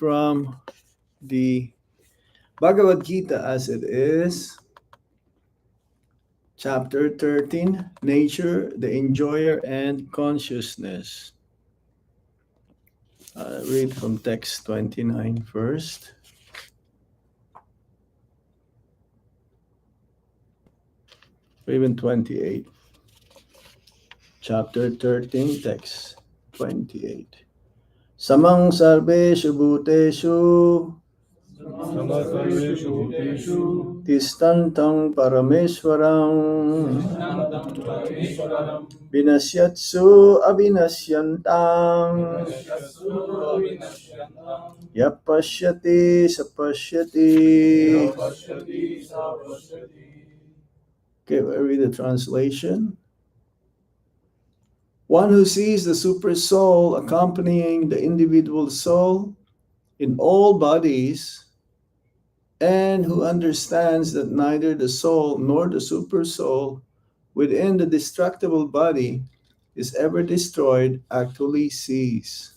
from the Bhagavad Gita as it is, chapter 13, Nature, the Enjoyer, and Consciousness. Read from text 29 first. Or even 28. Chapter 13, text 28. Samang sarveshu bhuteshu Samasarveshu bhuteshu tistantang parameswaram Krishnantam Parameshwaram vinasyatsu abhinasyantang Vinasyasu Vinashyantam yapashyati sapashyati. Yapashyati Sapashyati. Okay, I read the translation. One who sees the super soul accompanying the individual soul in all bodies and who understands that neither the soul nor the super soul within the destructible body is ever destroyed actually sees.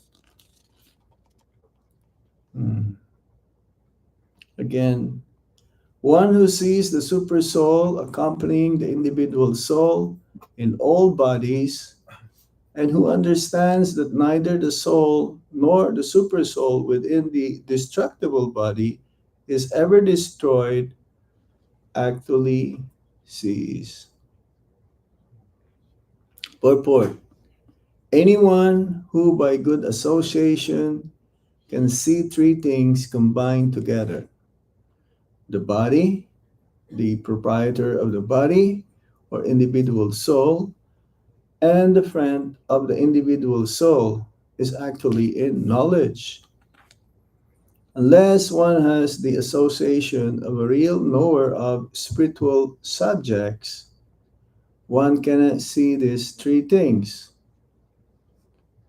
Again, one who sees the super soul accompanying the individual soul in all bodies and who understands that neither the soul nor the super soul within the destructible body is ever destroyed actually sees. Purport. Anyone who by good association can see three things combined together: the body, the proprietor of the body or individual soul, and the friend of the individual soul is actually in knowledge. Unless one has the association of a real knower of spiritual subjects, one cannot see these three things.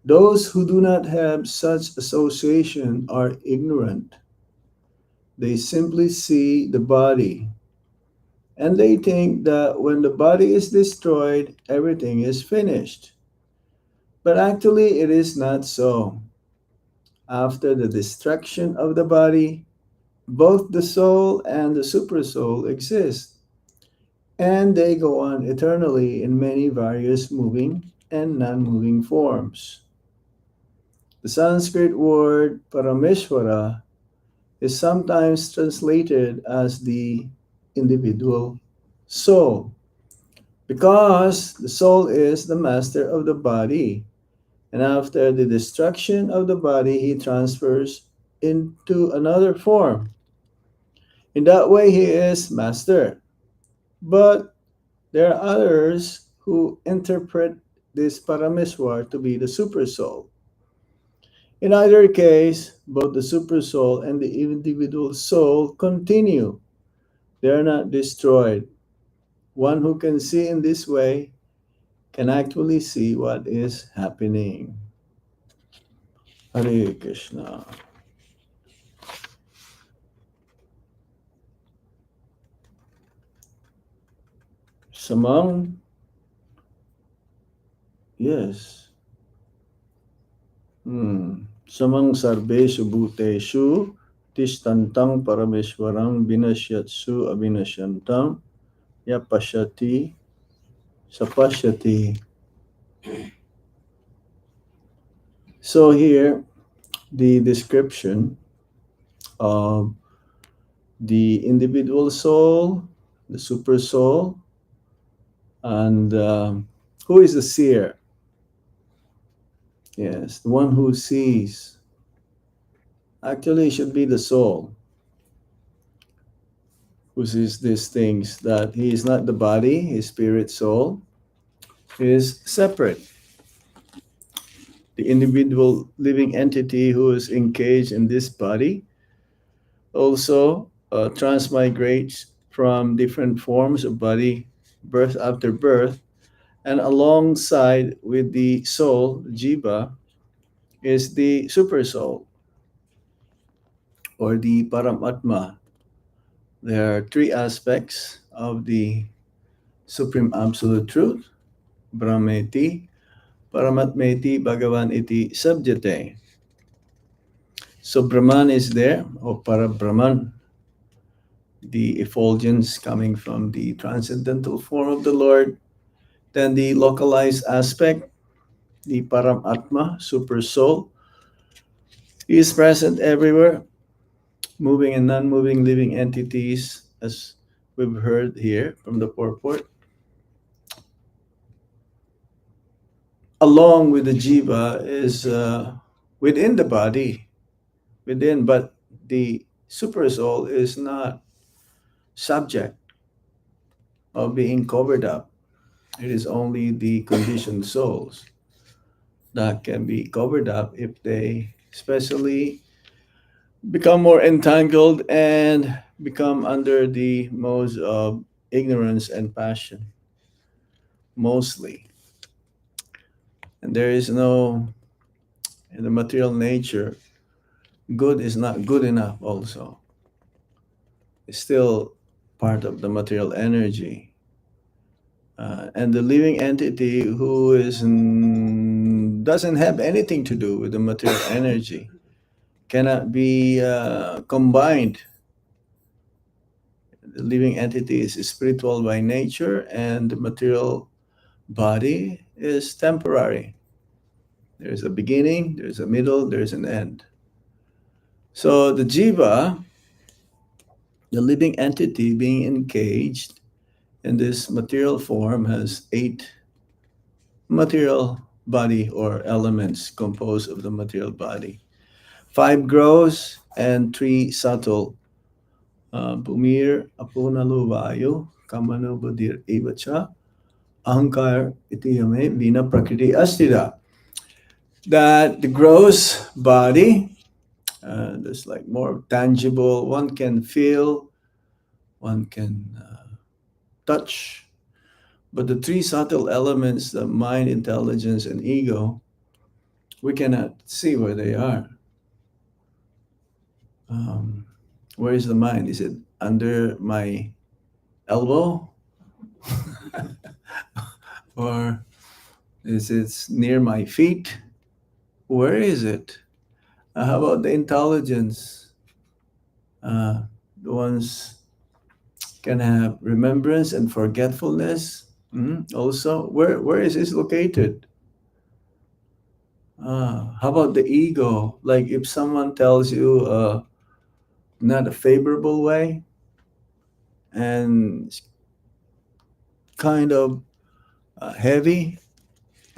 Those who do not have such association are ignorant. They simply see the body, and they think that when the body is destroyed, everything is finished. But actually, it is not so. After the destruction of the body, both the soul and the supersoul exist, and they go on eternally in many various moving and non-moving forms. The Sanskrit word Parameshwara is sometimes translated as the individual soul, because the soul is the master of the body, and after the destruction of the body, he transfers into another form. In that way, he is master. But there are others who interpret this Parameswar to be the supersoul. In either case, both the supersoul and the individual soul continue. They are not destroyed. One who can see in this way can actually see what is happening. Hare Krishna. Samang, yes. Samang sarveshu bhuteshu tishtantang parameshwaram vinashyatsu abhinashyantam yapashyati sapashyati. So here, the description of the individual soul, the super soul, and who is the seer? Yes, the one who sees. Actually, it should be the soul who sees these things, that he is not the body, his spirit soul is separate. The individual living entity who is engaged in this body also transmigrates from different forms of body, birth after birth, and alongside with the soul, jiva, is the super soul or the Paramatma. There are three aspects of the Supreme Absolute Truth: Brahmeti, Paramatmeti, Bhagavan iti Sabjate. So Brahman is there, or para Brahman, the effulgence coming from the transcendental form of the Lord. Then the localized aspect, the Paramatma, super soul, he is present everywhere, moving and non moving living entities, as we've heard here from the purport. Along with the jiva is within the body, within, but the super soul is not subject of being covered up. It is only the conditioned souls that can be covered up if they especially become more entangled and become under the modes of ignorance and passion, mostly. And there is no, in the material nature, good is not good enough, also. It's still part of the material energy. And the living entity who doesn't have anything to do with the material energy cannot be combined. The living entity is spiritual by nature, and the material body is temporary. There's a beginning, there's a middle, there's an end. So the jiva, the living entity being encaged in this material form, has 8 material body or elements composed of the material body. 5 gross and 3 subtle. Bumir apunalu vayu kamanu budir ivacha ahankar itiyame vina prakriti astira. That the gross body, there's like more tangible, one can feel, one can touch. But the 3 subtle elements, the mind, intelligence, and ego, we cannot see where they are. Um, where is the mind? Is it under my elbow? Or is it near my feet? Where is it? How about the intelligence? The ones can have remembrance and forgetfulness. Also, where is this located? How about the ego? Like if someone tells you not a favorable way and it's kind of heavy,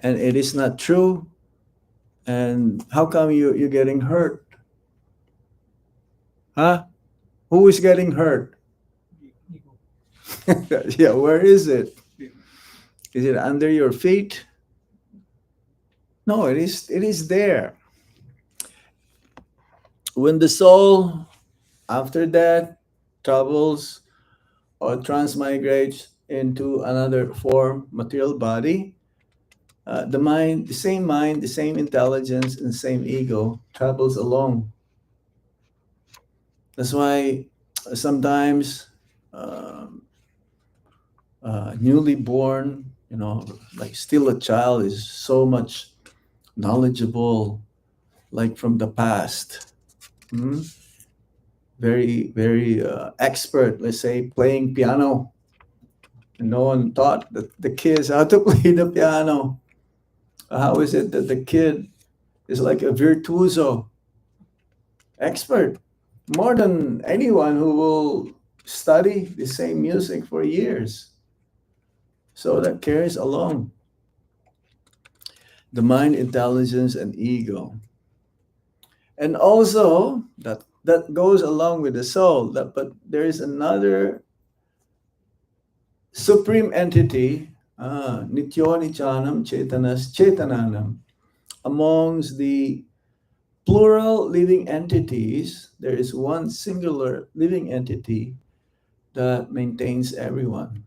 and it is not true, and how come you're getting hurt? Huh? Who is getting hurt? Yeah, where is it? Is it under your feet? No, it is there. When the soul after that travels or transmigrates into another form, material body, the mind, the same intelligence, and same ego travels along. That's why sometimes newly born, like still a child, is so much knowledgeable, like from the past. Hmm? Very, very expert, let's say, playing piano. And no one taught the kids how to play the piano. How is it that the kid is like a virtuoso, expert, more than anyone who will study the same music for years? So that carries along the mind, intelligence, and ego. And also that goes along with the soul. But there is another supreme entity, Nityo Nichanam Chetanas Chetananam. Amongst the plural living entities, there is one singular living entity that maintains everyone.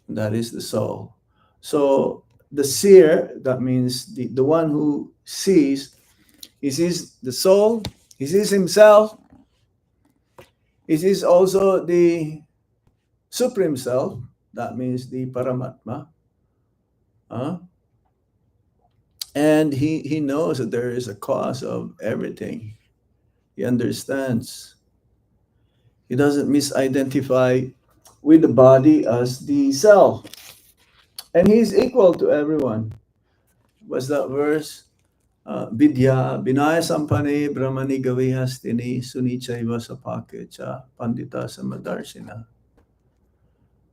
That is the soul. So the seer, that means the one who sees, he sees the soul, he sees himself, he sees also the supreme self, that means the Paramatma. Uh, And he knows that there is a cause of everything. He understands. He doesn't misidentify with the body as the self. And he's equal to everyone. What's that verse? Vidya binaya sampane brahmani gavihastini sunichaiva sapake cha pandita samadarsina.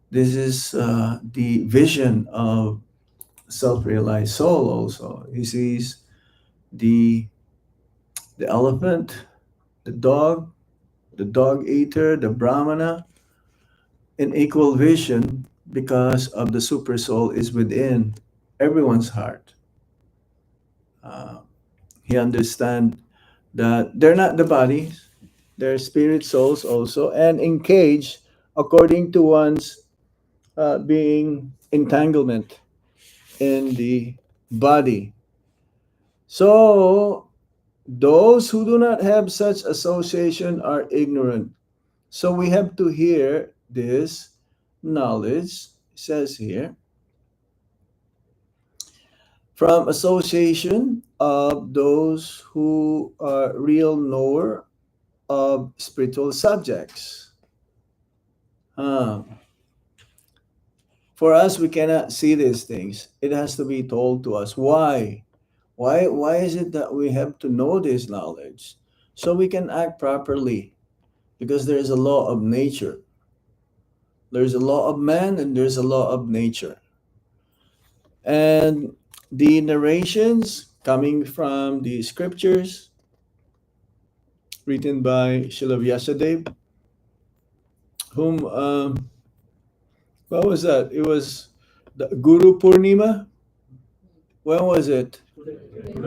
This is the vision of self-realized soul also. He sees the the elephant, the dog eater, the brahmana in equal vision because of the super soul is within everyone's heart. Uh, he understands that they're not the bodies, they're spirit souls also, and engaged according to one's being entanglement in the body. So those who do not have such association are ignorant. So we have to hear this knowledge, it says here, from association of those who are real knower of spiritual subjects. Uh, for us, we cannot see these things. It has to be told to us. Why? Why is it that we have to know this knowledge? So we can act properly. Because there is a law of nature. There's a law of man and there's a law of nature. And the narrations coming from the scriptures written by Srila Vyasadeva, whom, what was that? It was the Guru Purnima. When was it?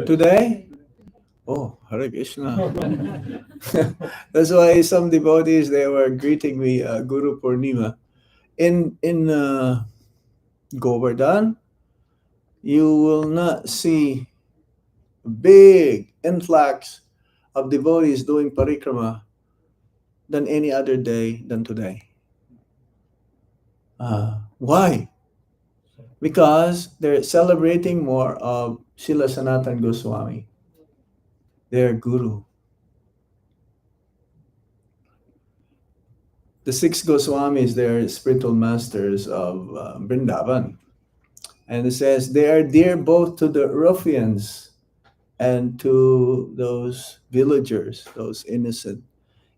Today? Oh, Hare Krishna. That's why some devotees, they were greeting me, Guru Purnima. In Govardhan, you will not see big influx of devotees doing parikrama than any other day than today. Why? Because they're celebrating more of Srila Sanatan Goswami, their guru. The six Goswamis, they're spiritual masters of Vrindavan. And it says they are dear both to the ruffians and to those villagers, those innocent.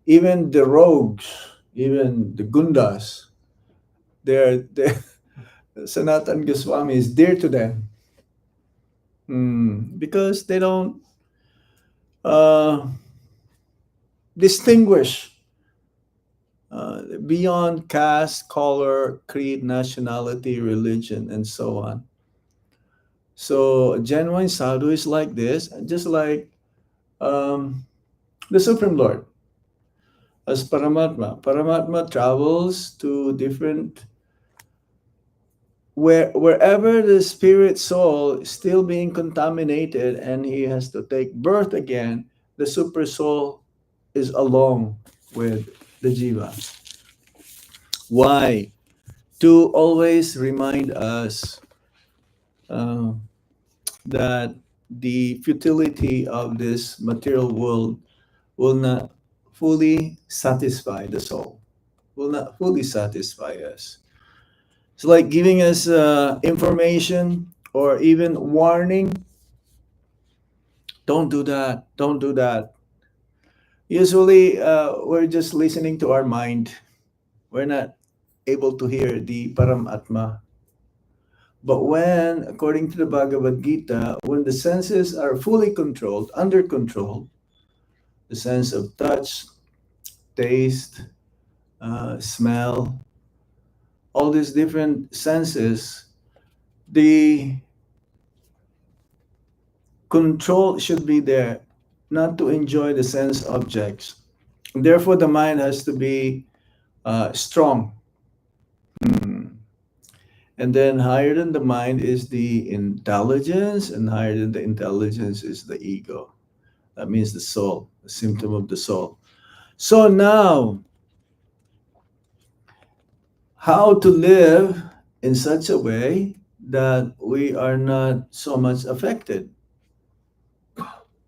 Even the rogues, even the gundas, they're Sanatan Goswami is dear to them. Because they don't uh, distinguish beyond caste, color, creed, nationality, religion, and so on. So a genuine sadhu is like this, just like um, the Supreme Lord as Paramatma. Paramatma travels to different wherever the spirit soul is still being contaminated and he has to take birth again, the super soul is along with the jiva. Why? To always remind us uh, that the futility of this material world will not fully satisfy the soul, will not fully satisfy us. It's like giving us information or even warning. Don't do that. Don't do that. Usually, we're just listening to our mind. We're not able to hear the Paramatma. But when, according to the Bhagavad Gita, when the senses are fully controlled, under control, the sense of touch, taste, smell, all these different senses, the control should be there, not to enjoy the sense objects. Therefore, the mind has to be strong. Hmm. And then higher than the mind is the intelligence, and higher than the intelligence is the ego. That means the soul, the symptom of the soul. So now, how to live in such a way that we are not so much affected?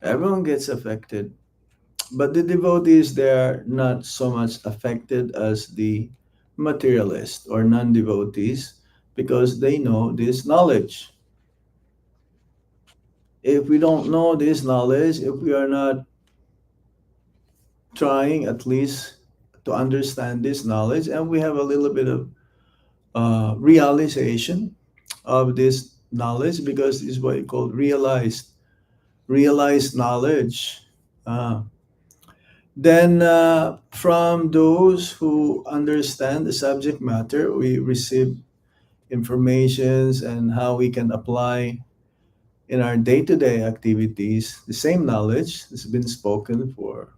Everyone gets affected. But the devotees, they're not so much affected as the materialist or non devotees because they know this knowledge. If we don't know this knowledge, if we are not trying at least to understand this knowledge, and we have a little bit of realization of this knowledge, because this is what you call realized knowledge. Uh, then from those who understand the subject matter, we receive informations and how we can apply in our day-to-day activities the same knowledge that's been spoken for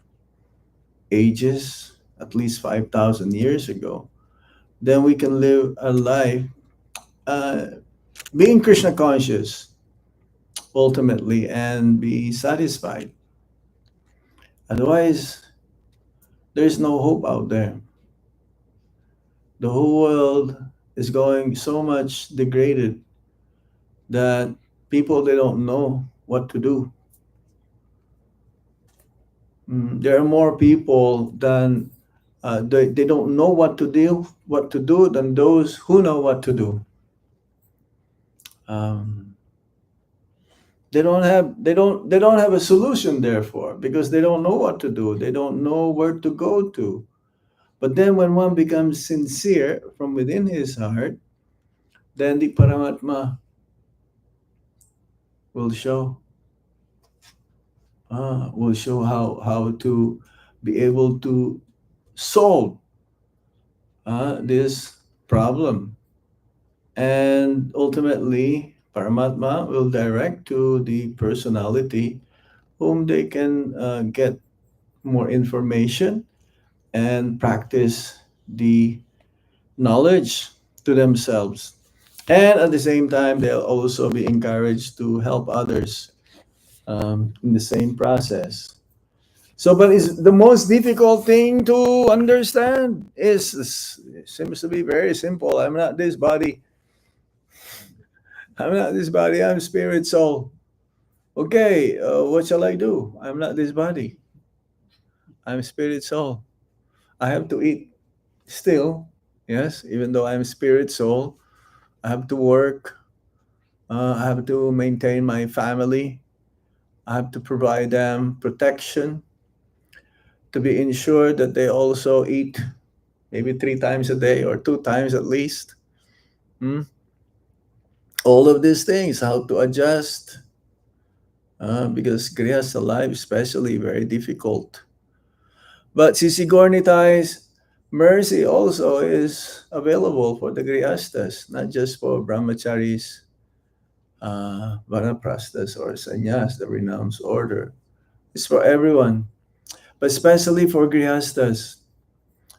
ages, at least 5,000 years ago. Then we can live a life uh, being Krishna conscious ultimately and be satisfied. Otherwise, there's no hope out there. The whole world is going so much degraded that people, they don't know what to do. There are more people than they don't know what to do than those who know what to do. Um, they don't have a solution, therefore, because they don't know what to do. They don't know where to go to. But then when one becomes sincere from within his heart, then the Paramatma will show will show how to be able to solve this problem. And ultimately, Paramatma will direct to the personality whom they can get more information and practice the knowledge to themselves. And at the same time, they'll also be encouraged to help others in the same process. So, but it's the most difficult thing to understand is it seems to be very simple. I'm not this body. I'm not this body. I'm spirit, soul. Okay, what shall I do? I'm not this body. I'm spirit, soul. I have to eat still. Yes, even though I'm spirit, soul, I have to work. I have to maintain my family. I have to provide them protection to be ensured that they also eat maybe 3 times a day or 2 times at least. Hmm? All of these things, how to adjust, because Grihastha life, especially, very difficult. But Sisi Gornitais, mercy also is available for the Grihasthas, not just for brahmacharis, vanaprasthas, or sannyas, the renounced order. It's for everyone, but especially for Grihasthas,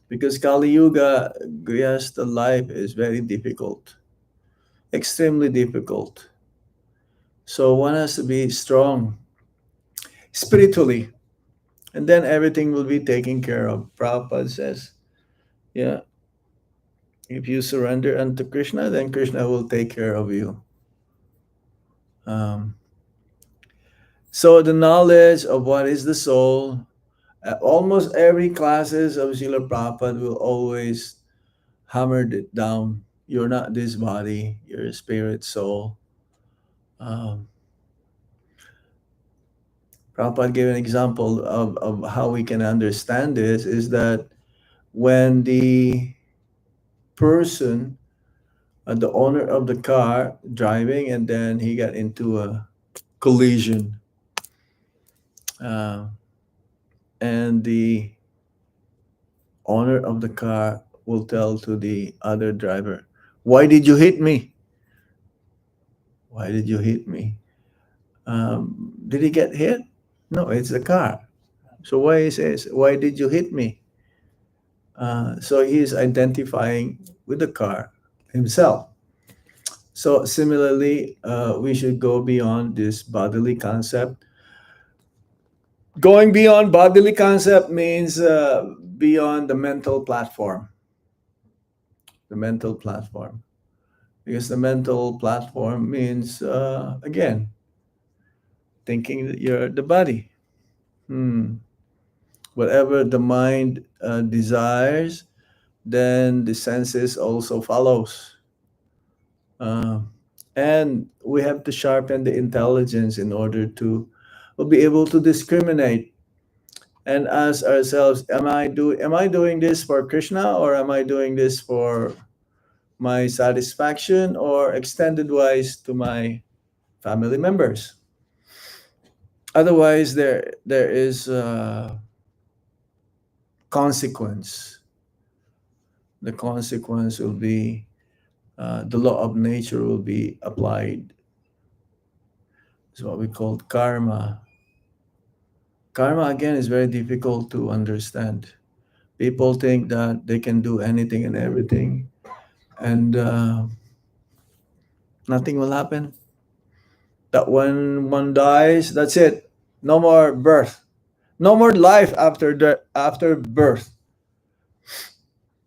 because Kali Yuga, Grihastha life is very difficult, extremely difficult. So one has to be strong spiritually, and then everything will be taken care of. Prabhupada says, yeah, if you surrender unto Krishna, then Krishna will take care of you. Um, so the knowledge of what is the soul, almost every classes of Srila Prabhupada will always hammer it down. You're not this body, you're a spirit, soul. Um, Prabhupada gave an example of how we can understand this is that when the person, the owner of the car, driving, and then he got into a collision, uh, and the owner of the car will tell to the other driver, "Why did you hit me? Why did you hit me? Did he get hit? No, it's the car. So why he says, why did you hit me?" So he is identifying with the car himself. So similarly, we should go beyond this bodily concept. Going beyond bodily concept means beyond the mental platform. The mental platform, because the mental platform means again, thinking that you're the body. Hmm. Whatever the mind desires, then the senses also follows. Uh, and we have to sharpen the intelligence in order to we'll be able to discriminate and ask ourselves, am I doing this for Krishna, or am I doing this for my satisfaction, or extended wise to my family members? Otherwise, there is a consequence. The consequence will be the law of nature will be applied. It's what we call karma. Karma again is very difficult to understand. People think that they can do anything and everything, and nothing will happen. That when one dies, that's it. No more birth. No more life after birth.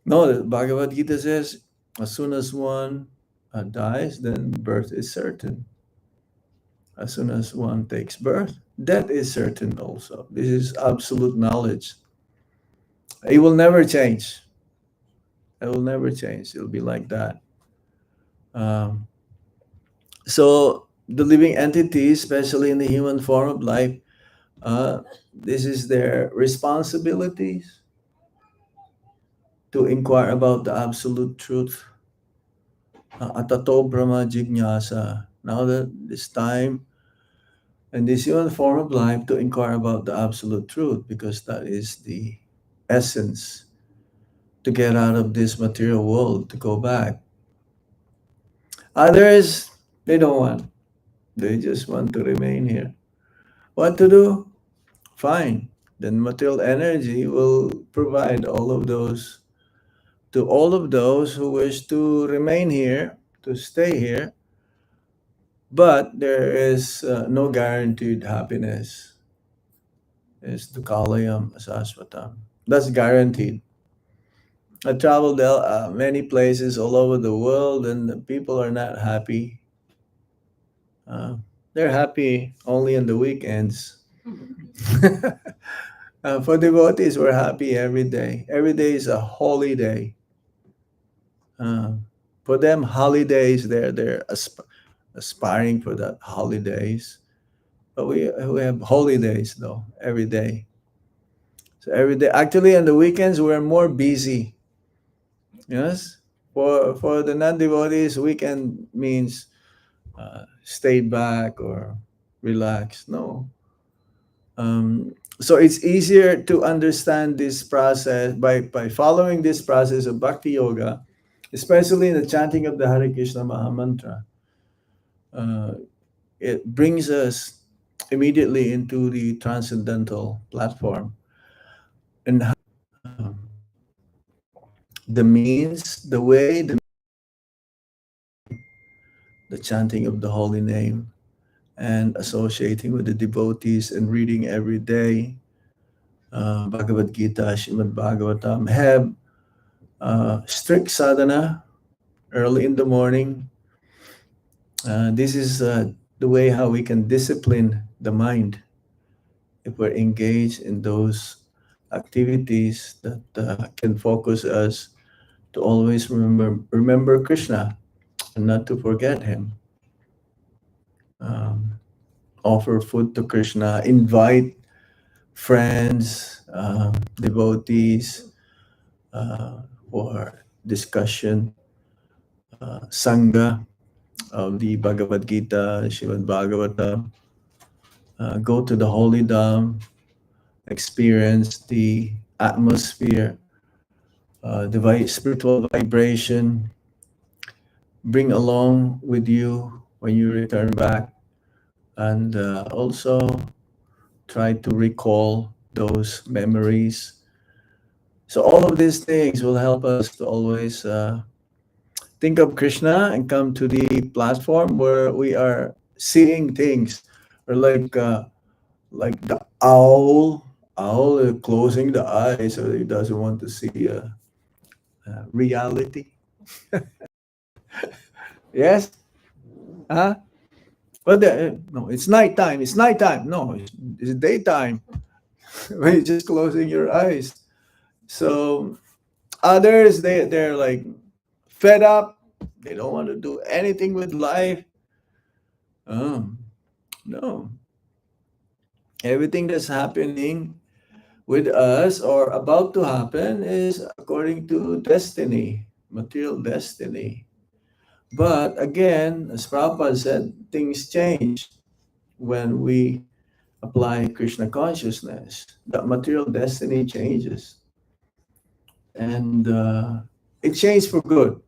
No, the Bhagavad Gita says, as soon as one dies, then birth is certain. As soon as one takes birth, death is certain also. This is absolute knowledge. It will never change. It will never change. It'll be like that. Um, so the living entities, especially in the human form of life, this is their responsibilities to inquire about the absolute truth. Atato Brahma Jignasa. Now that this time and this human form of life to inquire about the absolute truth, because that is the essence to get out of this material world, to go back. Others, they don't want. They just want to remain here. What to do? Fine. Then material energy will provide all of those to all of those who wish to remain here, to stay here, but there is no guaranteed happiness. It's Dukalayam Asasvatam. That's guaranteed. I traveled many places all over the world, and the people are not happy. Uh, they're happy only on the weekends. For devotees, we're happy every day. Every day is a holy day. Uh, for them, holidays, they're aspiring for that holidays. But we have holidays though every day. So every day, actually, on the weekends, we're more busy. Yes, for the non-devotees, weekend means stay back or relax. No. So it's easier to understand this process by following this process of bhakti yoga, especially in the chanting of the Hare Krishna Maha Mantra. Uh, it brings us immediately into the transcendental platform, and the means, the way, the chanting of the holy name, and associating with the devotees and reading every day Bhagavad Gita, Shrimad Bhagavatam, have strict sadhana early in the morning. This is the way how we can discipline the mind if we're engaged in those activities that can focus us to always remember Krishna and not to forget him. Um, Offer food to Krishna, invite friends, devotees for discussion, sangha of the Bhagavad Gita, Srimad Bhagavatam. Go to the holy dham, experience the atmosphere, spiritual vibration. Bring along with you when you return back, and also try to recall those memories. So all of these things will help us to always think of Krishna and come to the platform where we are seeing things, or like the owl closing the eyes so he doesn't want to see reality. Yes, huh? But no, it's nighttime. It's nighttime. No, it's daytime. When you're just closing your eyes. So others, they're like fed up. They don't want to do anything with life. Um, no, everything that's happening with us or about to happen is according to destiny, material destiny. But again, as Prabhupada said, things change when we apply Krishna consciousness. That material destiny changes, and it changed for good.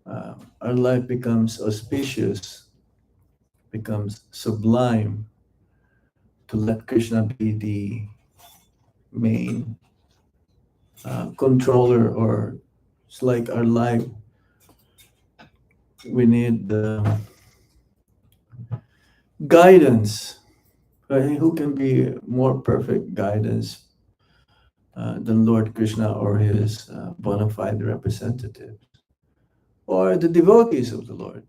Our life becomes auspicious, becomes sublime to let Krishna be the main controller, or it's like our life. We need guidance. Right? Who can be more perfect guidance than Lord Krishna or his bona fide representatives, or the devotees of the Lord?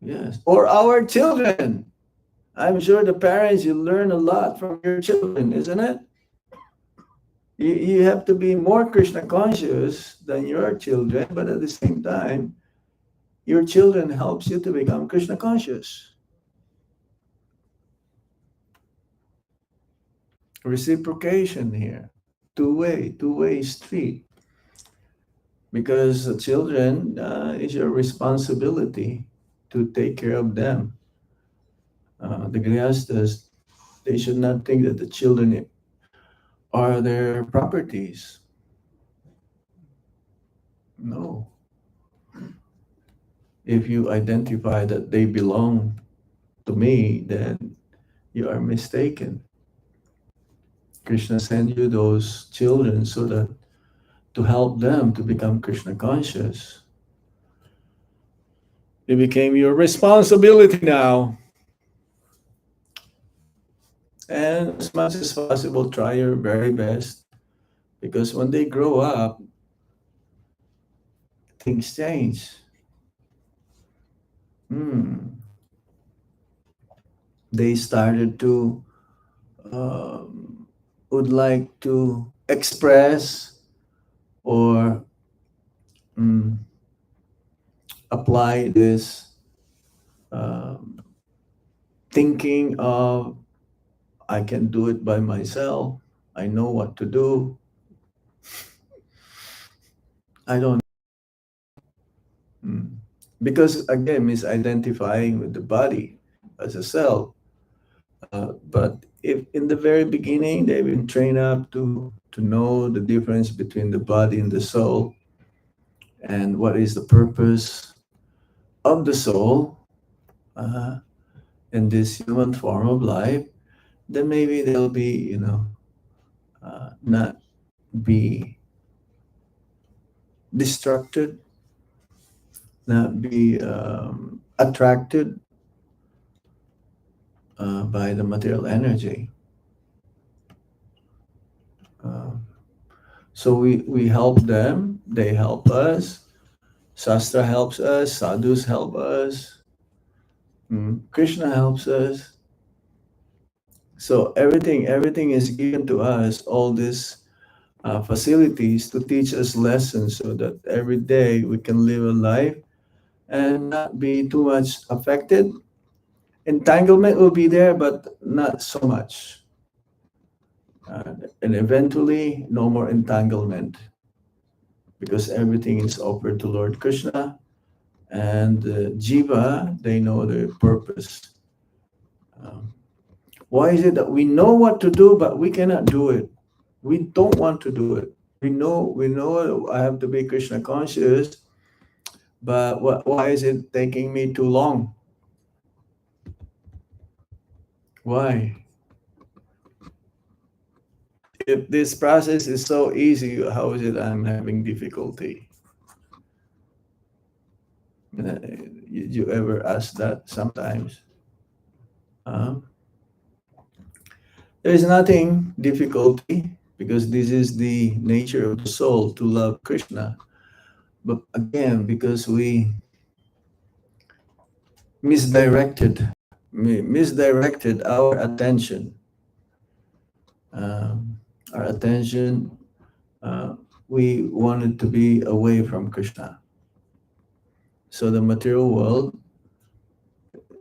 Yes, or our children. I'm sure the parents, you learn a lot from your children, isn't it? You have to be more Krishna conscious than your children, but at the same time, your children helps you to become Krishna conscious. Reciprocation here, two-way street. Because the children is your responsibility to take care of them. The grihastas, they should not think that the children are their properties. No. If you identify that they belong to me, then you are mistaken. Krishna sent you those children so that to help them to become Krishna conscious. It became your responsibility now. And as much as possible, try your very best, because when they grow up, things change. Hmm. They started to would like to express or mm, apply this um, thinking of I can do it by myself. I know what to do. I don't. Mm. Because again, misidentifying with the body as a self. But if in the very beginning they've been trained up to know the difference between the body and the soul, and what is the purpose of the soul uh, in this human form of life, then maybe they'll be, not be distracted, not be attracted by the material energy. Uh, so we help them, they help us, Shastra helps us, sadhus help us, Krishna helps us. So everything is given to us, all these facilities to teach us lessons so that every day we can live a life and not be too much affected. Entanglement will be there, but not so much. And eventually, no more entanglement, because everything is offered to Lord Krishna, and Jiva, they know their purpose. Um, why is it that we know what to do, but we cannot do it? We don't want to do it. We know I have to be Krishna conscious, but why is it taking me too long? Why? If this process is so easy, how is it I'm having difficulty? You ever ask that sometimes? Uh, there is nothing difficulty, because this is the nature of the soul to love Krishna. But again, because we misdirected our attention. Um, our attention, uh, we wanted to be away from Krishna. So the material world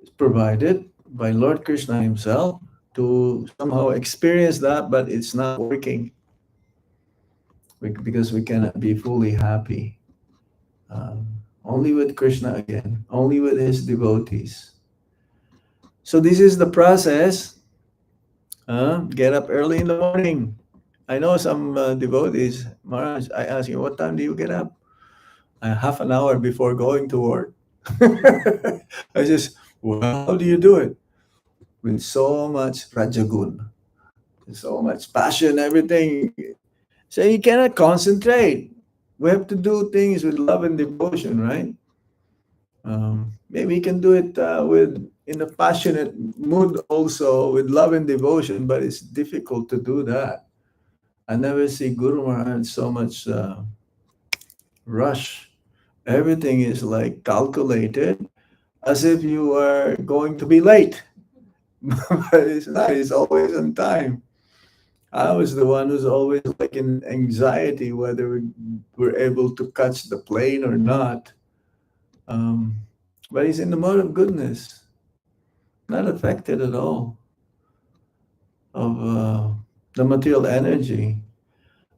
is provided by Lord Krishna himself to somehow experience that, but it's not working because we cannot be fully happy. Only with Krishna again, only with his devotees. So this is the process. Get up early in the morning. I know some devotees, Maharaj, I ask you, what time do you get up? Half an hour before going to work. I just, well, how do you do it? With so much rajagun, so much passion, everything. So you cannot concentrate. We have to do things with love and devotion, right? Maybe you can do it with in a passionate mood also with love and devotion, but it's difficult to do that. I never see Guru Maharaj so much rush. Everything is like calculated as if you are going to be late. But it's not, it's always on time. I was the one who's always like in anxiety whether we're able to catch the plane or not. Um, but he's in the mode of goodness, not affected at all of the material energy,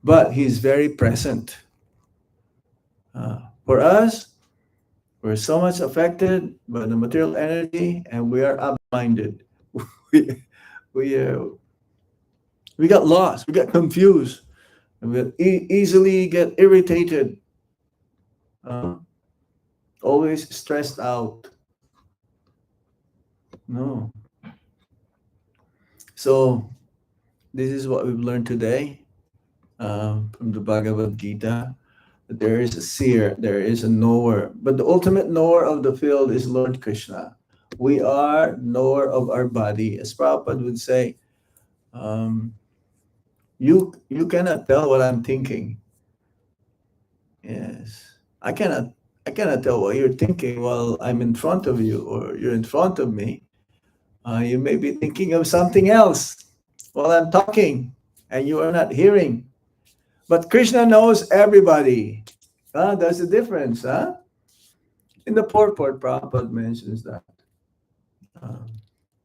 but he's very present. For us, we're so much affected by the material energy, and we are absent-minded. we we we got lost, we got confused, and we easily get irritated, uh, always stressed out. No, so this is what we've learned today from the Bhagavad Gita. There is a seer, there is a knower, but the ultimate knower of the field is Lord Krishna. We are knower of our body. As Prabhupada would say, um, you cannot tell what I'm thinking. Yes, I cannot tell what you're thinking while I'm in front of you or you're in front of me. You may be thinking of something else while I'm talking, and you are not hearing. But Krishna knows everybody. That's the difference, huh? In the purport, Prabhupada mentions that um,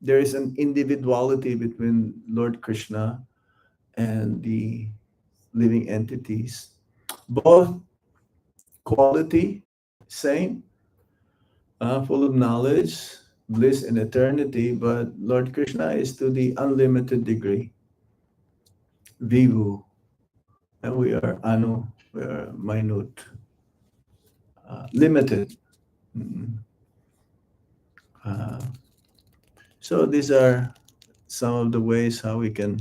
there is an individuality between Lord Krishna and the living entities. Both quality, same, full of knowledge, bliss, and eternity, but Lord Krishna is to the unlimited degree, vivu, and we are anu, we are minute, limited. Mm. Uh, so these are some of the ways how we can.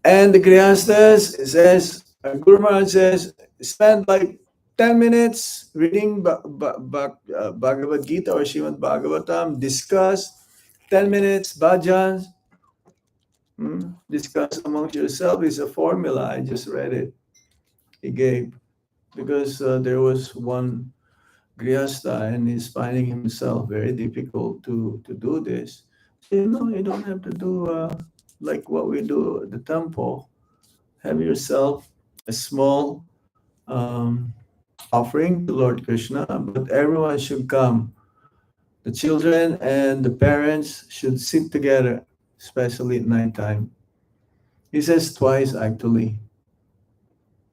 And the Grihastas says, Guru Maharaj says, spend like 10 minutes reading Bhagavad Gita or Srimad Bhagavatam, discuss 10 minutes, bhajans, discuss amongst yourself. Is a formula. I just read it. He gave, because there was one Grihasta and he's finding himself very difficult to do this. You don't have to do like what we do at the temple. Have yourself a small um, offering to Lord Krishna, but everyone should come. The children and the parents should sit together, especially at nighttime. He says twice actually,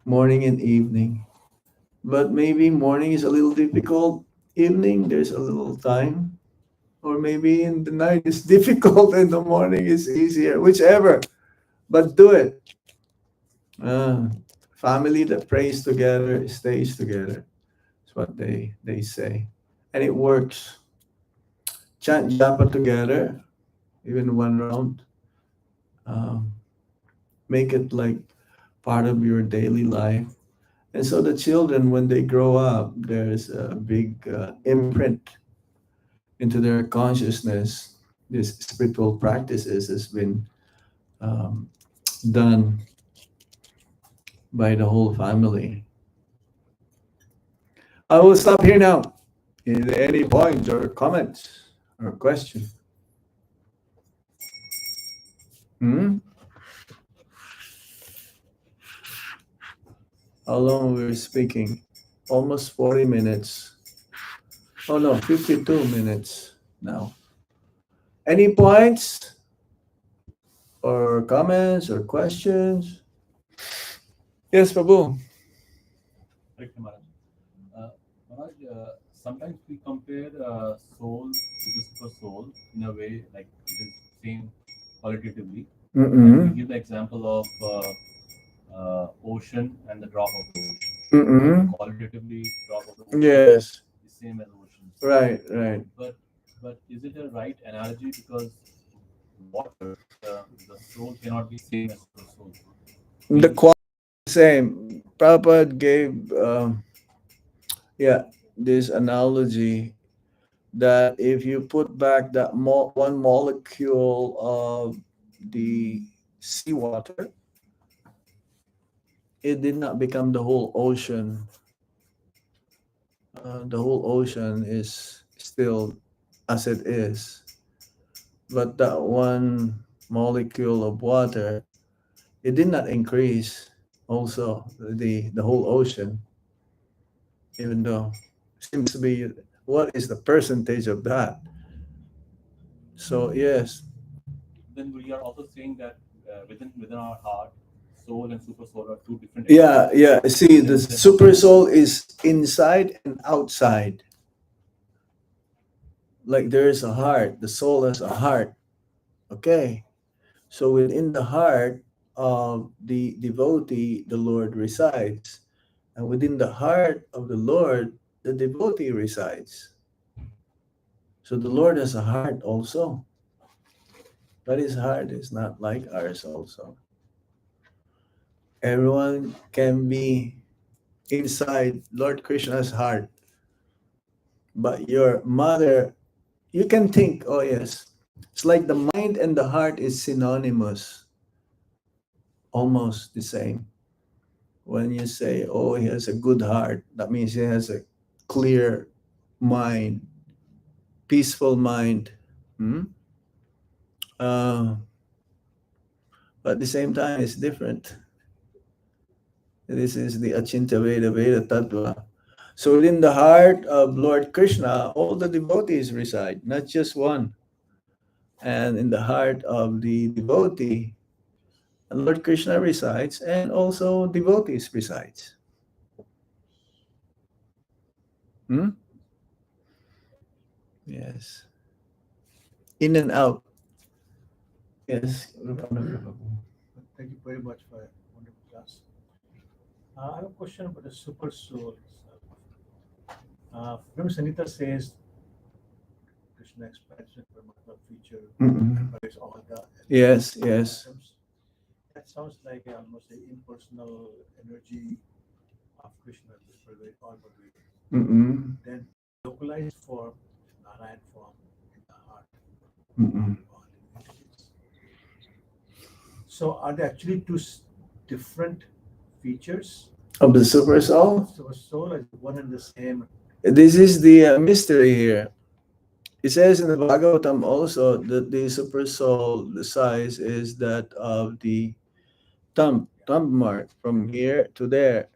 morning and evening. But maybe morning is a little difficult, evening there's a little time, or maybe in the night it's difficult and the morning is easier, whichever. But do it. Uh, Family that prays together stays together. That's what they say. And it works. Chant japa together, even one round. Um, Make it like part of your daily life. And so the children, when they grow up, there's a big imprint into their consciousness. This spiritual practices has been um, done by the whole family. I will stop here now. Any points or comments? or question? Hmm? How long we're speaking? Almost 40 minutes. Oh no, 52 minutes now. Any points or comments or questions? Yes, Prabhu. Correct, Maharaj. Maharaj, sometimes we compare soul to the super soul in a way like it is same qualitatively, and we Mm-mm. give the example of ocean and the drop of the ocean. Like Mm-mm. qualitatively, drop of the ocean Yes. is same as ocean. Right, right. But is it a right analogy because water, the soul cannot be same as super soul. The We quality same. Prabhupada gave yeah, this analogy that if you put back that one molecule of the seawater, it did not become the whole ocean. The whole ocean is still as it is, but that one molecule of water, it did not increase. Also, the whole ocean, even though seems to be what is the percentage of that? So yes, then we are also saying that within our heart, soul and super soul are two different yeah, entities. yeah. See, the Then how super soul is inside and outside. Like there is a heart, the soul has a heart. Okay, so within the heart of the devotee, the Lord resides, and within the heart of the Lord, the devotee resides. So the Lord has a heart also, but his heart is not like ours. Also, everyone can be inside Lord Krishna's heart, but your mother, you can think, oh yes, it's like the mind and the heart is synonymous, almost the same. When you say, oh, he has a good heart, that means he has a clear mind, peaceful mind. Hmm? Uh, but at the same time, it's different. This is the Achinta Veda Veda Tattva. So within the heart of Lord Krishna, all the devotees reside, not just one. And in the heart of the devotee, Lord Krishna resides, and also devotees resides. Hmm? Yes. In and out. Yes. Thank you very much for a wonderful class. I have a question about the super soul itself. Remember, Sanita says Krishna expansion, Paramatma feature, Mm-mm. but it's all the Yes, yes. atoms. That sounds like almost an impersonal energy of Krishna, this very all pervading. Mm-mm. Then localized form, Narayan form in the heart of Mm-mm. all living entities. So are they actually two different features Of the super soul? of our soul, as one and the same? This is the mystery here. It says in the Bhagavatam also that the super soul, the size is that of the thumb mark from here to there.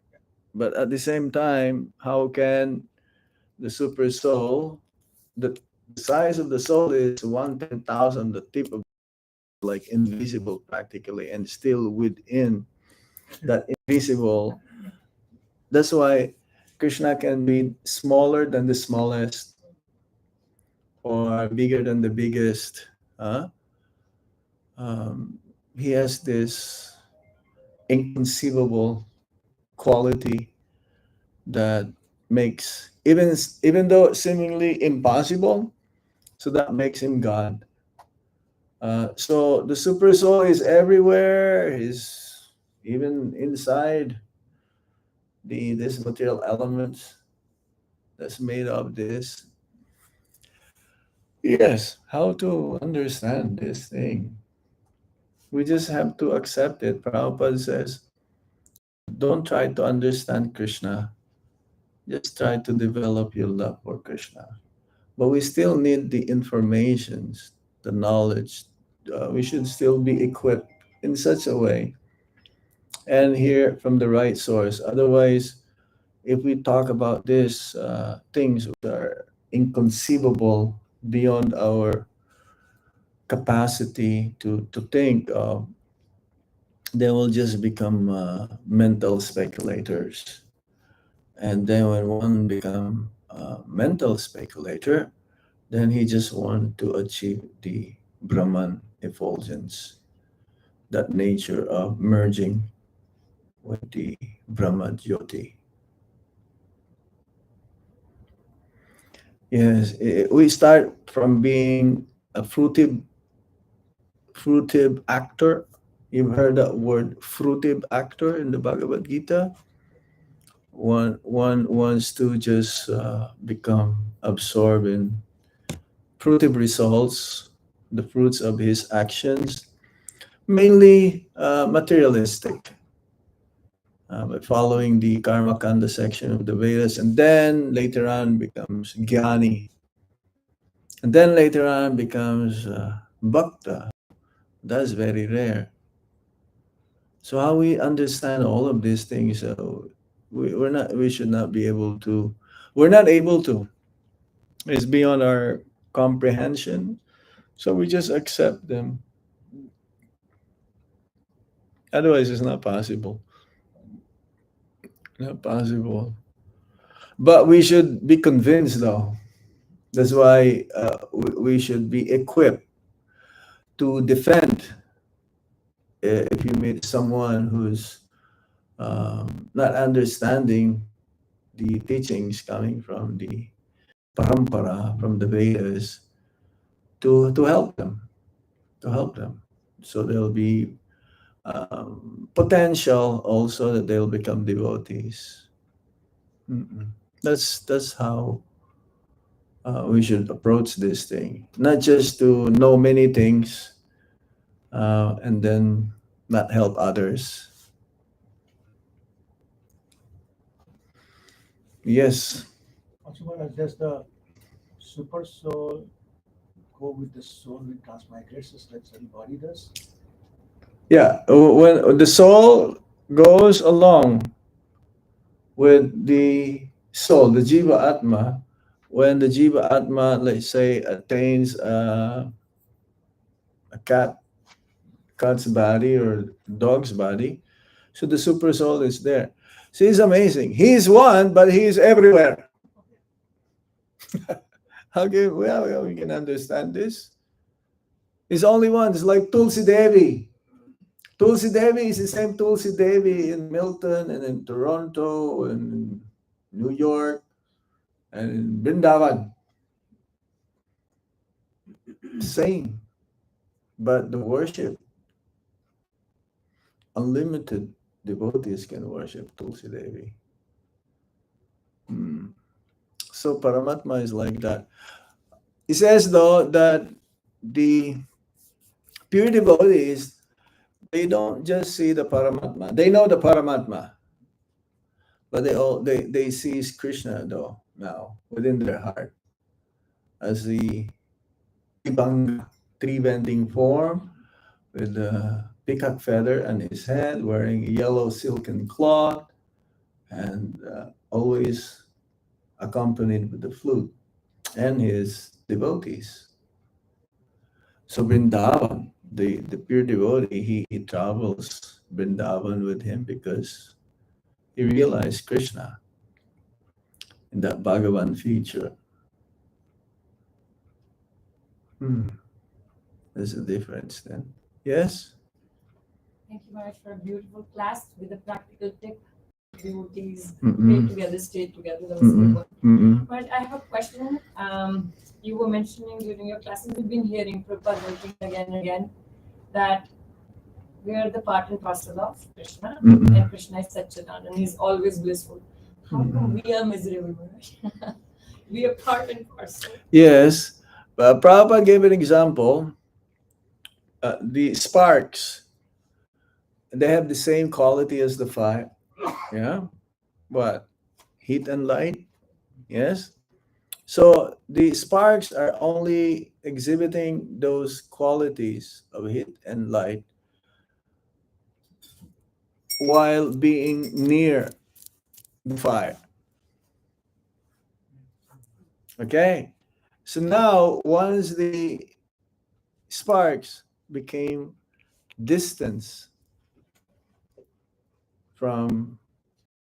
But at the same time, how can the super soul, the size of the soul is 1/10,000, the tip of like invisible practically, and still within that invisible. That's why Krishna can be smaller than the smallest or bigger than the biggest. Huh? Um, he has this inconceivable quality that makes even though seemingly impossible, so that makes him God. So the super soul is everywhere. Is even inside the this material element that's made of this. Yes, how to understand this thing? We just have to accept it. Prabhupada says, don't try to understand Krishna. Just try to develop your love for Krishna. but we still need the informations, the knowledge. We should still be equipped in such a way and hear from the right source. Otherwise, if we talk about these things which are inconceivable beyond our capacity to think of, they will just become mental speculators. And then when one become a mental speculator, then he just want to achieve the Brahman effulgence, that nature of merging with the Brahma Jyoti. Yes, we start from being a fruitive actor. You've heard that word fruitive actor in the Bhagavad Gita. One wants to just become absorbed in fruitive results, the fruits of his actions, mainly materialistic, by following the Karma Kanda section of the Vedas, and then later on becomes Jnani, and then later on becomes Bhakta. That's very rare. So how we understand all of these things, we should not be able to, we're not able to. It's beyond our comprehension. So we just accept them. Otherwise, it's not possible. Not possible. But we should be convinced, though. That's why we should be equipped to defend if you meet someone who's not understanding the teachings coming from the parampara, from the Vedas, to help them, to help them. So there'll be potential also that they'll become devotees. Mm-mm. That's how we should approach this thing. Not just to know many things and then not help others. Yes. Also, does the super soul go with the soul when transmigrates, just like the body does? Yeah. When the soul goes along with the soul, the Jiva Atma, when the Jiva Atma, let's say, attains a cat's body or dog's body, so the super soul is there. So he's amazing. He's one, but he's everywhere. How can we can understand this? He's only one. It's like Tulsi Devi. Tulsi Devi is the same Tulsi Devi in Milton and in Toronto and in New York and in Brindavan. Same. But the worship, unlimited devotees can worship Tulsi Devi. Hmm. So Paramatma is like that. He says though that the pure devotees, they don't just see the Paramatma. They know the Paramatma, but they see Krishna though now within their heart as the Ibanga, tree bending form with a peacock feather on his head, wearing a yellow silken cloth, and always accompanied with the flute and his devotees. So Vrindavan, the pure devotee, he travels Vrindavan with him because he realized Krishna in that Bhagavan feature. Hmm. There's a difference then. Yes? Thank you, Maharaj, for a beautiful class with a practical tip. Devotees Mm-mm. pray together, stay together. That was a good Mm-mm. one. Mm-mm. But I have a question. You were mentioning during your classes, we've been hearing Prabhupada mentioning again and again that we are the part and parcel of Krishna, Mm-mm. and Krishna is Satchidanand, and he's always blissful. How come we are miserable, Maharaj? We are part and parcel. Yes. Prabhupada gave an example. The sparks, they have the same quality as the fire. Yeah. What? Heat and light. Yes. So the sparks are only exhibiting those qualities of heat and light while being near the fire. Okay? So now, once the sparks became distance from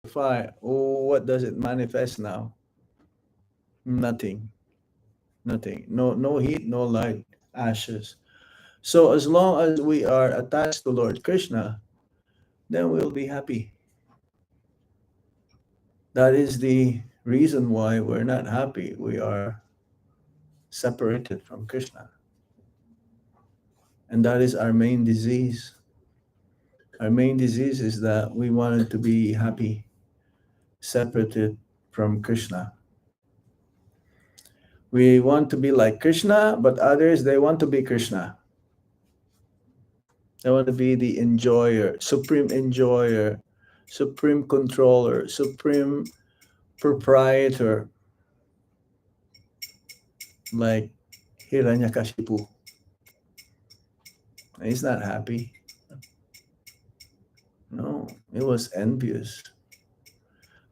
the fire, oh, what does it manifest now? Nothing. Nothing. No heat, no light, ashes. So as long as we are attached to Lord Krishna, then we'll be happy. That is the reason why we're not happy. We are separated from Krishna. And that is our main disease. Our main disease is that we wanted to be happy, separated from Krishna. We want to be like Krishna, but others, they want to be Krishna. They want to be the enjoyer, supreme controller, supreme proprietor, like Hiranyakashipu. He's not happy. No, he was envious.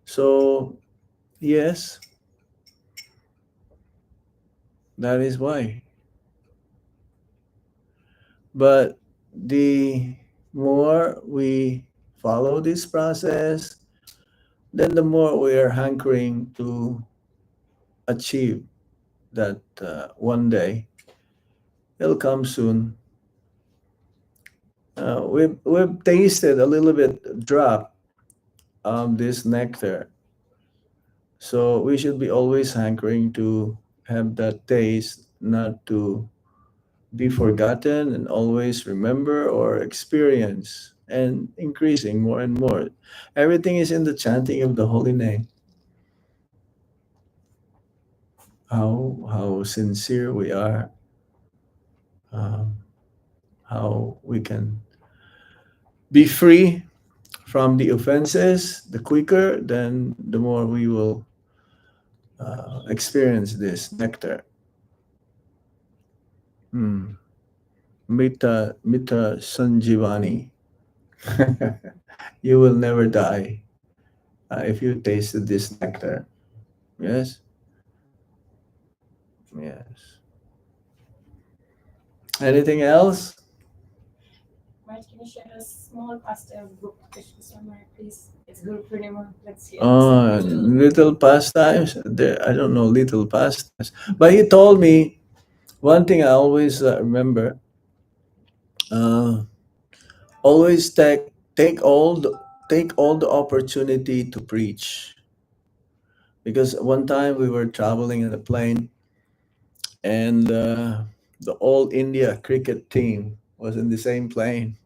So, yes, that is why. But the more we follow this process, then the more we are hankering to achieve that one day. It'll come soon. We've tasted a little bit drop of this nectar. So we should be always hankering to have that taste, not to be forgotten, and always remember or experience and increasing more and more. Everything is in the chanting of the holy name. How sincere we are, um, how we can be free from the offenses, the quicker, then the more we will experience this nectar. Hmm. Mita Sanjivani. You will never die if you tasted this nectar. Yes? Yes. Anything else? Mike, can you share a small pastime of Guru Krishna Swami, please? It's Guru Purnima. Let's hear Little pastimes. I don't know little pastimes, but he told me one thing I always remember. Uh, always take all the opportunity to preach, because one time we were traveling in a plane, and the all India cricket team was in the same plane.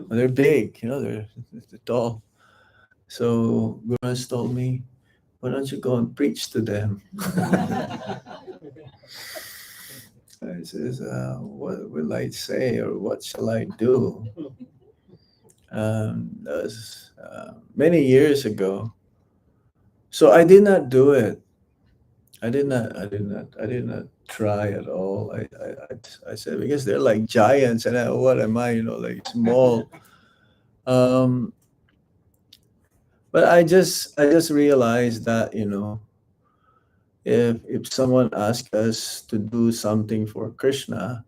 They're big, they're tall. So Gurus told me, why don't you go and preach to them? I says, what will I say, or what shall I do? That was many years ago. So I did not do it. I did not try at all. I said, because they're like giants, and what am I, like small. Um, but I just realized that, if someone asks us to do something for Krishna,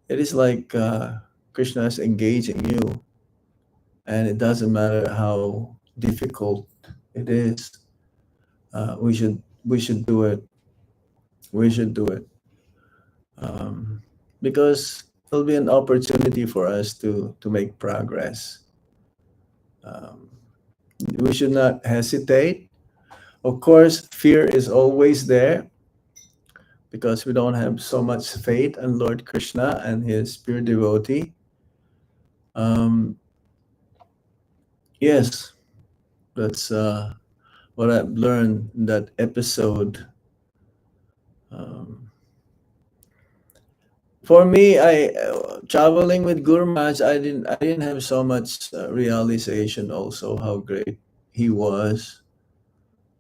it is like Krishna is engaging you, and it doesn't matter how difficult it is. We should do it. We should do it, um, because it'll be an opportunity for us to make progress. Um, we should not hesitate. Of course, fear is always there, because we don't have so much faith in Lord Krishna and his pure devotee. Um, yes, that's what I've learned in that episode. Um, for me, I traveling with Guru Maharaj, I didn't have so much realization also how great he was.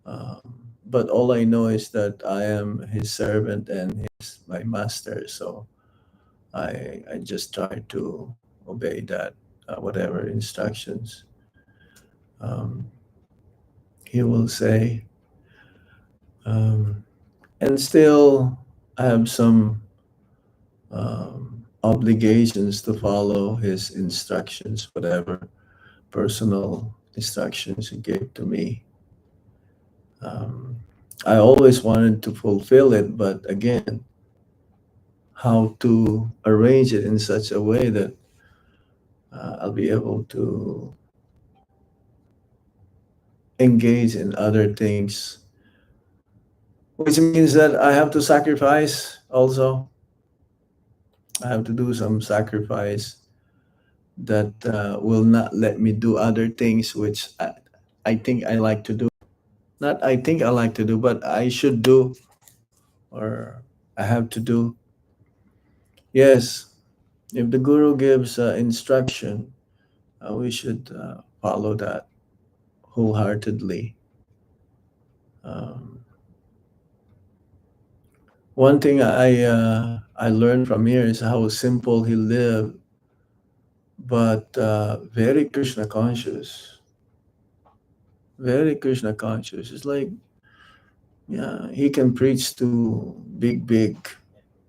Um, but all I know is that I am his servant and he's my master. So I just try to obey that, whatever instructions um, he will say. Um, and still, I have some obligations to follow his instructions, whatever personal instructions he gave to me. Um, I always wanted to fulfill it, but again, how to arrange it in such a way that I'll be able to engage in other things, which means that I have to sacrifice also. I have to do some sacrifice that will not let me do other things which I think I like to do. Not I think I like to do, but I should do or I have to do. Yes, if the guru gives instruction, we should follow that wholeheartedly. Um, One thing I learned from here is how simple he lived, but very Krishna conscious. Very Krishna conscious. It's like, yeah, he can preach to big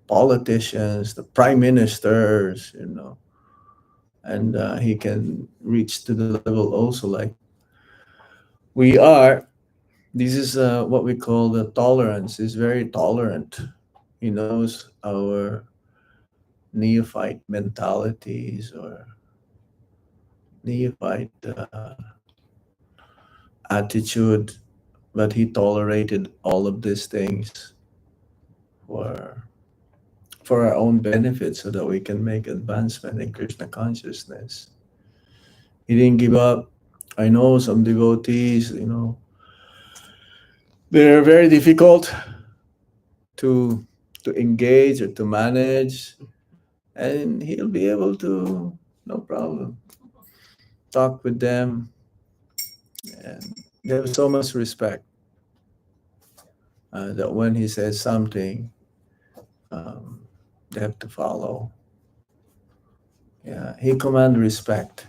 politicians, the prime ministers, and he can reach to the level also like we are. This is what we call the tolerance. He's very tolerant. He knows our neophyte mentalities or neophyte attitude, but he tolerated all of these things for for our own benefit so that we can make advancement in Krishna consciousness. He didn't give up. I know some devotees, they're very difficult to to engage or to manage, and he'll be able to, no problem, talk with them, and they have so much respect that when he says something, um, they have to follow. Yeah, he commands respect,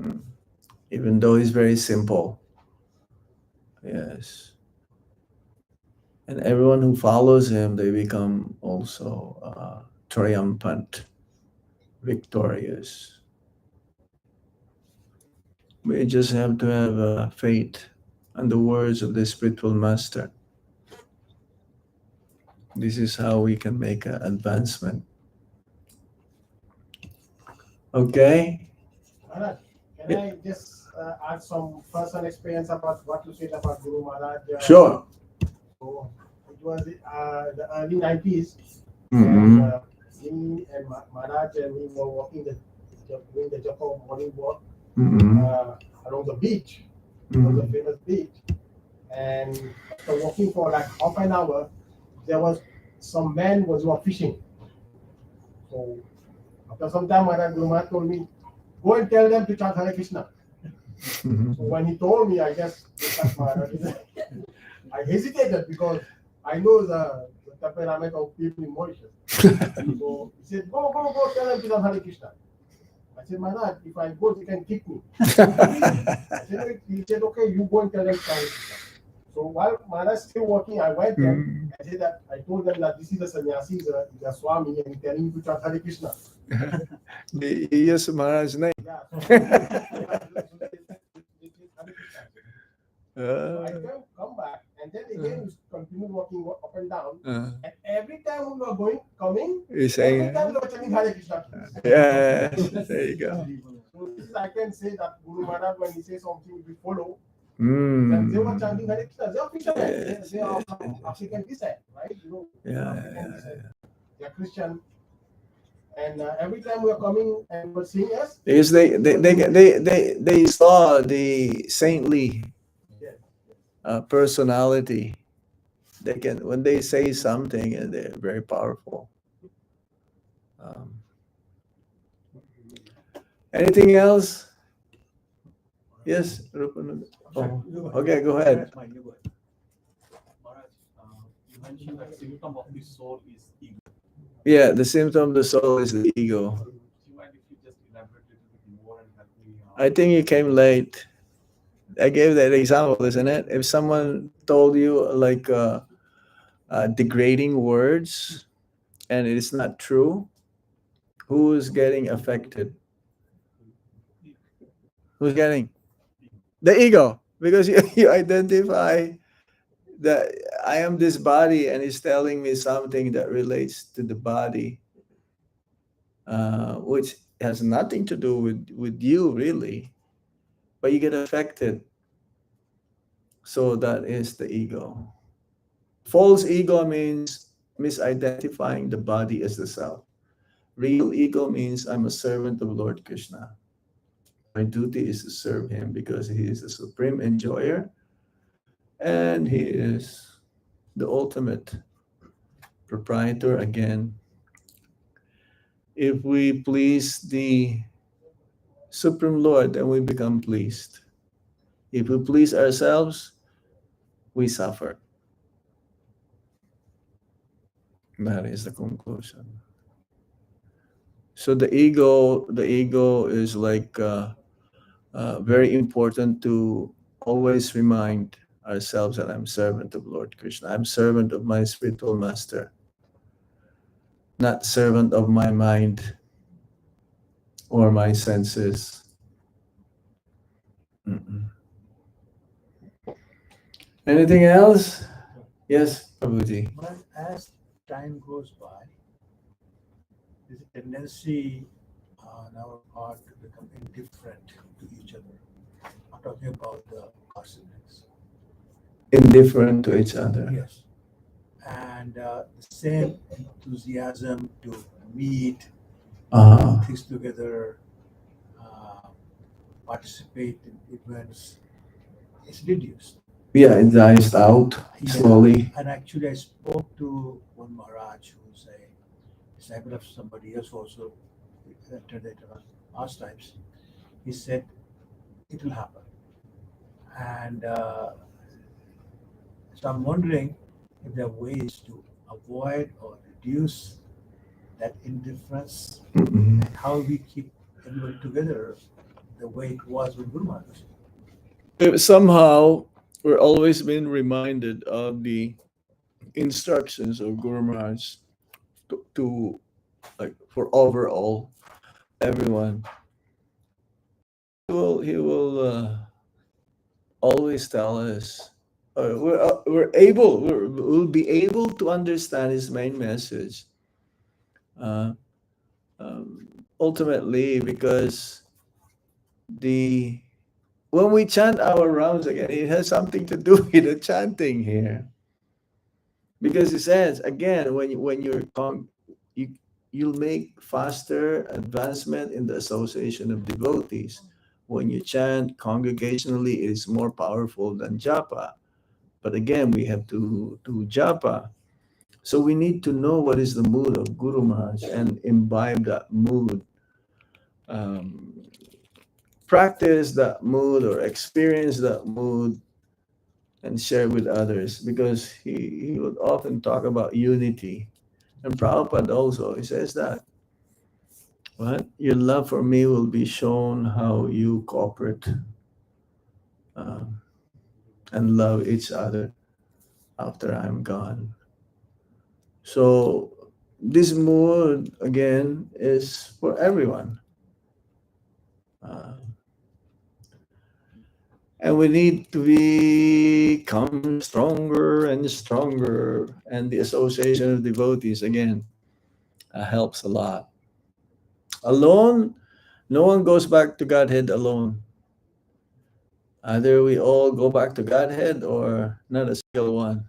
mm, even though he's very simple. Yes, and everyone who follows him, they become also triumphant, victorious. We just have to have faith in the words of the spiritual master. This is how we can make an advancement. Okay? Maharaj, can I just add some personal experience about what you said about Guru Maharaj? Sure. So it was the early 90s, Mm-hmm. and me and Maharaj and we were walking doing the Japa morning walk Mm-hmm. along the beach. It was a famous beach. And after walking for like half an hour, there was some man were fishing. So after some time, Guru Maharaj told me, go and tell them to chant Hare Krishna. So when he told me, I guess I hesitated because I know the temperament of people in Mauritius. So he said, go, tell them to chant Hare Krishna. I said, Maharaj, if I go, they can kick me. He said, okay, you go and tell them to chant Hare Krishna. So while Maharaj still working, I went there. I told them that this is a sannyasi, he's a Swami, and he's telling you to chant Hare Krishna. He used Maharaj's name. Yeah. So I can come back, and then again we continue walking up and down. And every time we were coming, He's saying, every time we were chanting Hare Krishna. yeah, there you go. So this is, I can say that Guru Maharaj, when he says something, we follow. Mm. They were chanting Hare Krishna. They are fishermen. They are from African descent, right? Yeah. They are Christian. And every time we are coming and were seeing us, Because they saw the saintly personality. They can, when they say something, and they're very powerful. Anything else? Yes, Rupananda. Oh, okay, go ahead. mentioned that symptom of the soul is ego. Yeah, the symptom of the soul is the ego. Do you mind if you just elaborate a little bit more and help me? I think you came late. I gave that example, isn't it? If someone told you like degrading words and it is not true, who's getting affected? Who's getting the ego? Because you, you identify that I am this body and it's telling me something that relates to the body, which has nothing to do with you really, but you get affected. So that is the ego. False ego means misidentifying the body as the self. Real ego means I'm a servant of Lord Krishna. My duty is to serve him because he is the supreme enjoyer and he is the ultimate proprietor. Again, if we please the Supreme Lord, then we become pleased. If we please ourselves, we suffer. That is the conclusion. So the ego is like very important to always remind ourselves that I'm servant of Lord Krishna. I'm servant of my spiritual master, not servant of my mind or my senses. Mm-mm. Anything else? Yes, Prabhuji. But as time goes by, there's a tendency on our part to become indifferent to each other. I'm talking about the siblings. Indifferent to each other. Yes. And the same enthusiasm to meet, Uh, do things together, uh, participate in events is reduced. yeah, it dies out Yeah. slowly. And actually, I spoke to one Maharaj who's a disciple of somebody else also entered it last times. He said it will happen. And so I'm wondering if there are ways to avoid or reduce that indifference Mm-mm. and how we keep everybody together the way it was with Guru Maharaj. Somehow, we're always being reminded of the instructions of Guru Maharaj to like for overall everyone. He will always tell us. We'll be able to understand his main message. Uh, Ultimately, because the when we chant our rounds again, it has something to do with the chanting here. Because it says again, you you'll make faster advancement in the association of devotees. When you chant congregationally, it is more powerful than japa. But again, we have to japa. So we need to know what is the mood of Guru Maharaj and imbibe that mood, um, practice that mood or experience that mood and share with others because he would often talk about unity. And Prabhupada also, he says that, what? Your love for me will be shown how you cooperate um, and love each other after I'm gone. So this mood, again, is for everyone. Uh, and we need to become stronger and stronger. And the association of devotees, again, helps a lot. Alone, no one goes back to Godhead alone. Either we all go back to Godhead or not a single one.